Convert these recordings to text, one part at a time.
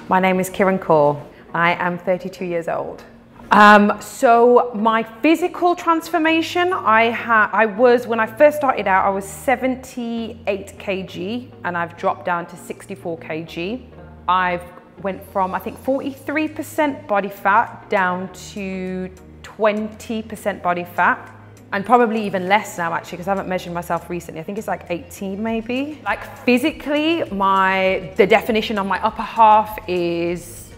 My name is Kiran. I am 32 years old. So my physical transformation, when I first started out, I was 78 kg and I've dropped down to 64 kg. I've went from, I think, 43% body fat down to 20% body fat. And probably even less now, actually, because I haven't measured myself recently. I think it's like 18 maybe. Like physically, the definition on my upper half is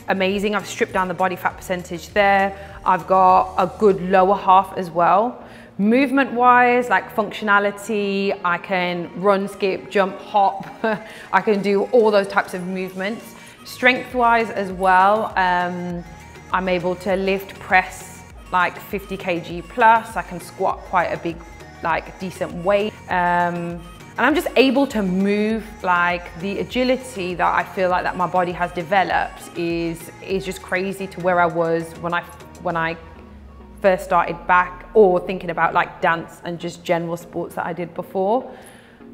amazing. I've stripped down the body fat percentage there. I've got a good lower half as well. Movement wise, like functionality, I can run, skip, jump, hop. I can do all those types of movements. Strength wise as well, I'm able to lift, press, like 50 kg plus. I can squat quite a big, like decent weight. And I'm just able to move. Like the agility that I feel like that my body has developed is just crazy to where I was when I first started back, or thinking about like dance and just general sports that I did before.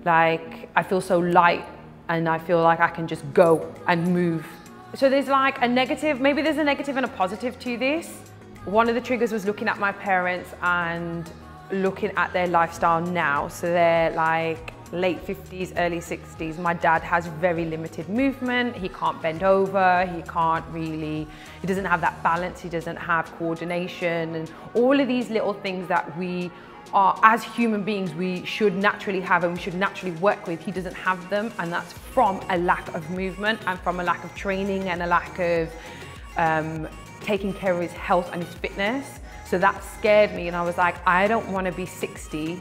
Like I feel so light and I feel like I can just go and move. So there's like a negative, maybe there's a negative and a positive to this. One of the triggers was looking at my parents and looking at their lifestyle now. So they're like late 50s, early 60s. My dad has very limited movement. He can't bend over. He doesn't have that balance. He doesn't have coordination, and all of these little things that we are, as human beings, we should naturally have and we should naturally work with. He doesn't have them, and that's from a lack of movement and from a lack of training and a lack of taking care of his health and his fitness. So that scared me, and I was like, I don't want to be 60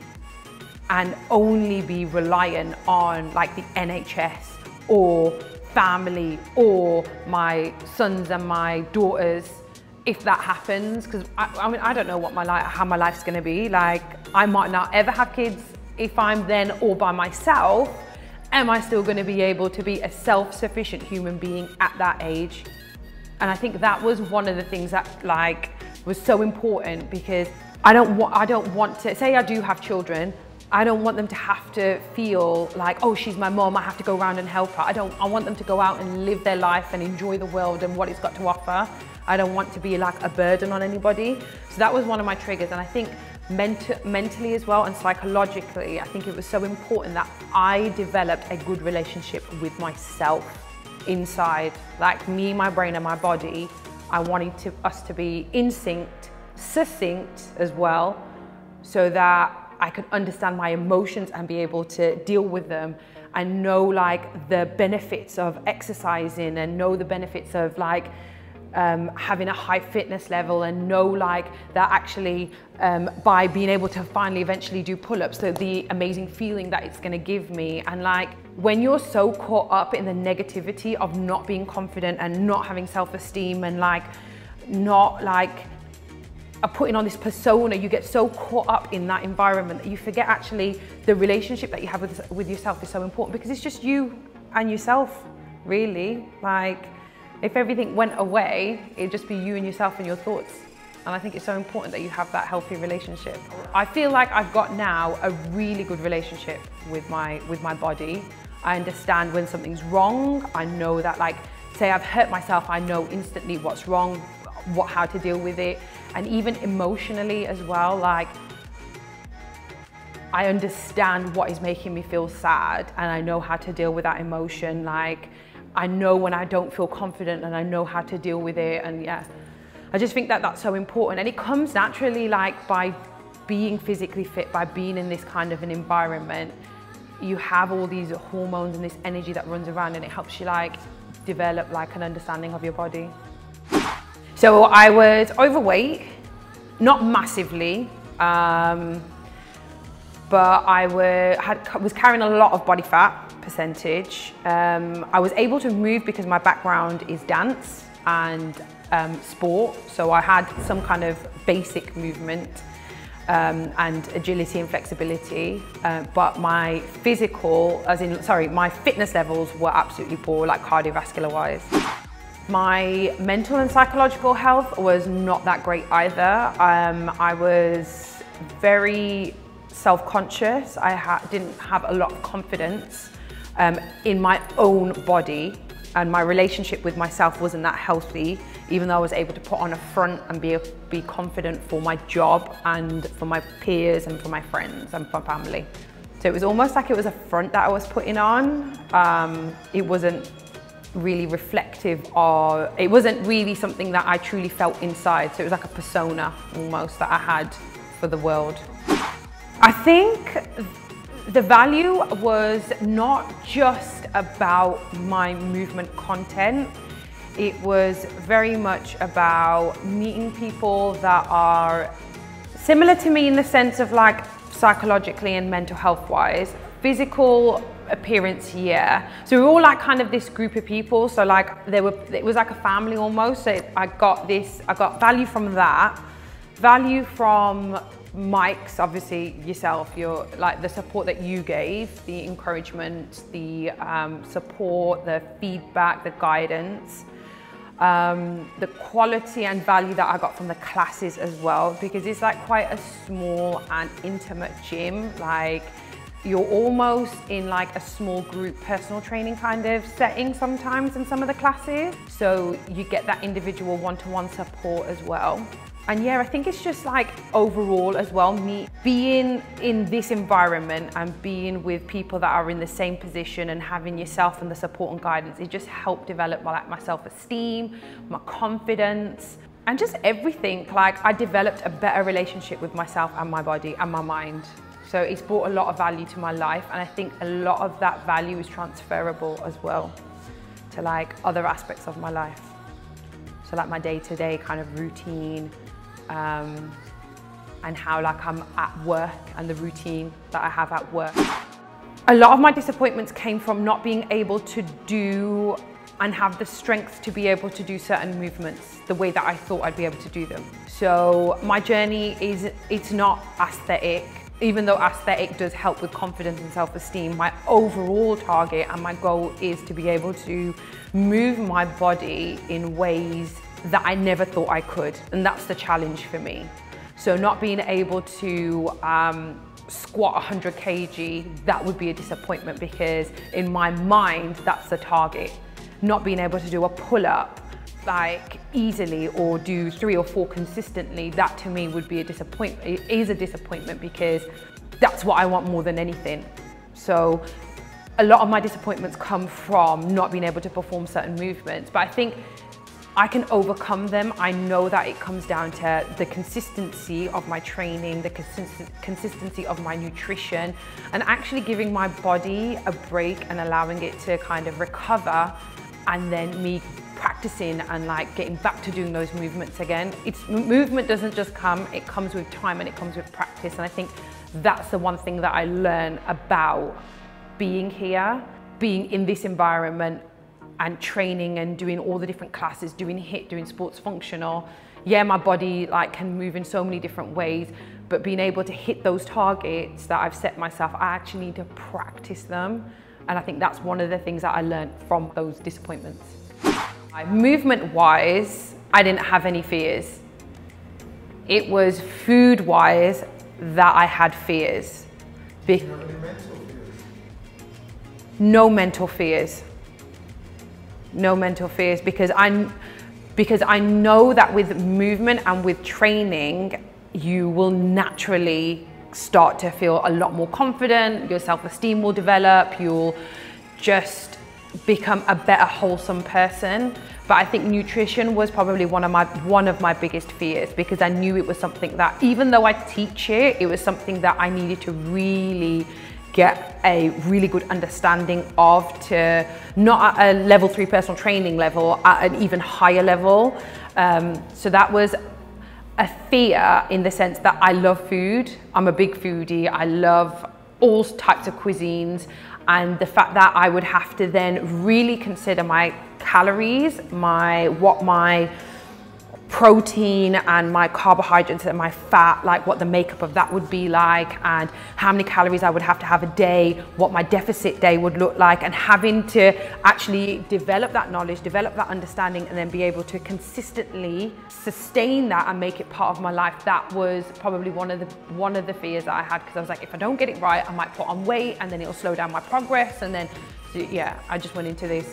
and only be reliant on like the NHS or family or my sons and my daughters if that happens. Because I mean, I don't know how my life's going to be. Like, I might not ever have kids. If I'm then all by myself, am I still going to be able to be a self-sufficient human being at that age? And I think that was one of the things that like was so important, because I don't want to, say I do have children, I don't want them to have to feel like, oh, she's my mom, I have to go around and help her. I want them to go out and live their life and enjoy the world and what it's got to offer. I don't want to be like a burden on anybody. So that was one of my triggers. And I think mentally as well and psychologically, I think it was so important that I developed a good relationship with myself inside. Like me, my brain and my body, I wanted us to be in sync, succinct as well, so that I could understand my emotions and be able to deal with them, and know like the benefits of exercising, and know the benefits of like having a high fitness level, and know like that actually by being able to finally eventually do pull-ups, so the amazing feeling that it's going to give me. And like when you're so caught up in the negativity of not being confident and not having self-esteem and like not like putting on this persona, you get so caught up in that environment that you forget actually the relationship that you have with yourself is so important, because it's just you and yourself, really. Like if everything went away, it'd just be you and yourself and your thoughts. And I think it's so important that you have that healthy relationship. I feel like I've got now a really good relationship with my body. I understand when something's wrong. I know that, like, say I've hurt myself, I know instantly what's wrong, how to deal with it. And even emotionally as well, like I understand what is making me feel sad, and I know how to deal with that emotion. Like I know when I don't feel confident, and I know how to deal with it. And yeah, I just think that that's so important. And it comes naturally, like by being physically fit, by being in this kind of an environment, you have all these hormones and this energy that runs around, and it helps you like develop like an understanding of your body. So I was overweight, not massively, but I was carrying a lot of body fat percentage. I was able to move because my background is dance and sport, so I had some kind of basic movement and agility and flexibility, but my my fitness levels were absolutely poor, like cardiovascular wise. My mental and psychological health was not that great either. I was very self-conscious. I didn't have a lot of confidence in my own body. and my relationship with myself wasn't that healthy, even though I was able to put on a front and be confident for my job and for my peers and for my friends and for family. So it was almost like it was a front that I was putting on. It wasn't really reflective, or it wasn't really something that I truly felt inside. So it was like a persona almost that I had for the world. I think the value was not just about my movement content. It was very much about meeting people that are similar to me in the sense of like psychologically and mental health wise. Physical appearance, yeah. So we were all like kind of this group of people. So like it was like a family almost. So I got value from that, value from Mike's, obviously yourself, your like the support that you gave, the encouragement, the support, the feedback, the guidance, the quality and value that I got from the classes as well, because it's like quite a small and intimate gym. Like you're almost in like a small group personal training kind of setting sometimes in some of the classes. So you get that individual one-to-one support as well. And yeah, I think it's just like overall as well, me being in this environment and being with people that are in the same position and having yourself and the support and guidance, it just helped develop my self-esteem, my confidence, and just everything. Like I developed a better relationship with myself and my body and my mind. So it's brought a lot of value to my life, and I think a lot of that value is transferable as well to like other aspects of my life. So like my day-to-day kind of routine, and how like I'm at work and the routine that I have at work. A lot of my disappointments came from not being able to do and have the strength to be able to do certain movements the way that I thought I'd be able to do them. So my journey it's not aesthetic, even though aesthetic does help with confidence and self-esteem. My overall target and my goal is to be able to move my body in ways that I never thought I could, and that's the challenge for me. So not being able to squat 100 kg, that would be a disappointment, because in my mind that's the target. Not being able to do a pull-up like easily or do 3 or 4 consistently, that to me would be a disappointment. It is a disappointment because that's what I want more than anything. So a lot of my disappointments come from not being able to perform certain movements, but I think I can overcome them. I know that it comes down to the consistency of my training, the consistency of my nutrition, and actually giving my body a break and allowing it to kind of recover, and then me practicing and like getting back to doing those movements again. Movement doesn't just come, it comes with time and it comes with practice. And I think that's the one thing that I learned about being here, being in this environment, and training and doing all the different classes, doing HIIT, doing sports functional. Yeah, my body like can move in so many different ways, but being able to hit those targets that I've set myself, I actually need to practice them. And I think that's one of the things that I learned from those disappointments. Movement-wise, I didn't have any fears. It was food-wise that I had fears. Do you have any mental fears? No mental fears. No mental fears, because I know that with movement and with training, you will naturally start to feel a lot more confident, your self-esteem will develop, you'll just become a better wholesome person. But I think nutrition was probably one of my biggest fears, because I knew it was something that, even though I teach it, it was something that I needed to really get a really good understanding of, to not at a level 3 personal training level, at an even higher level. So that was a fear in the sense that I love food. I'm a big foodie. I love all types of cuisines. And the fact that I would have to then really consider my calories, what my protein and my carbohydrates and my fat, like what the makeup of that would be like, and how many calories I would have to have a day, what my deficit day would look like, and having to actually develop that knowledge, develop that understanding, and then be able to consistently sustain that and make it part of my life. That was probably one of the fears that I had, because I was like, if I don't get it right, I might put on weight and then it'll slow down my progress. And then, so yeah, I just went into this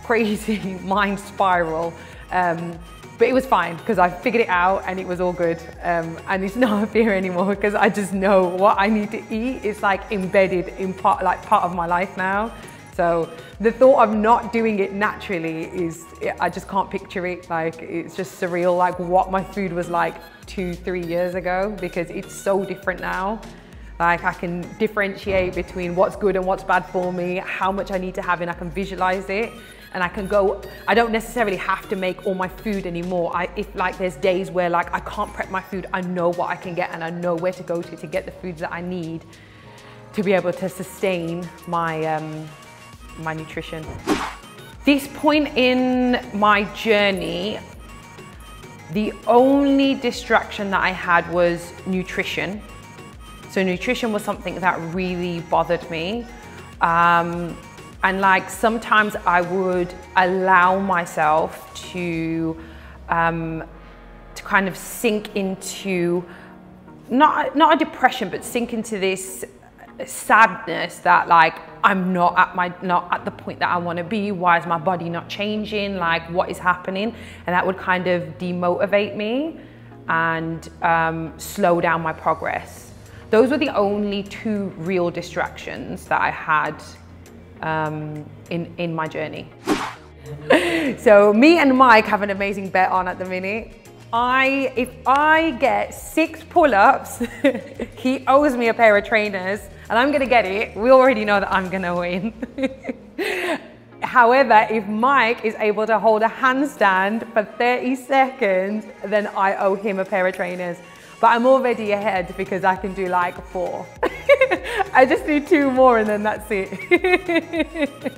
crazy mind spiral. But it was fine because I figured it out and it was all good. And it's not a fear anymore because I just know what I need to eat. It's like embedded in part of my life now. So the thought of not doing it naturally I just can't picture it. Like, it's just surreal, like what my food was like 2-3 years ago, because it's so different now. Like, I can differentiate between what's good and what's bad for me, how much I need to have, and I can visualize it. And I can go, I don't necessarily have to make all my food anymore. If like there's days where like I can't prep my food, I know what I can get and I know where to go to get the foods that I need to be able to sustain my, my nutrition. This point in my journey, the only distraction that I had was nutrition. So nutrition was something that really bothered me. And like sometimes I would allow myself to kind of sink into, not a depression, but sink into this sadness that like I'm not at the point that I want to be. Why is my body not changing? Like, what is happening? And that would kind of demotivate me and slow down my progress. Those were the only 2 real distractions that I had in my journey. So me and Mike have an amazing bet on at the minute. If I get 6 pull-ups, he owes me a pair of trainers, and I'm gonna get it. We already know that I'm gonna win. However, if Mike is able to hold a handstand for 30 seconds, then I owe him a pair of trainers. But I'm already ahead because I can do like 4. I just need 2 more and then that's it.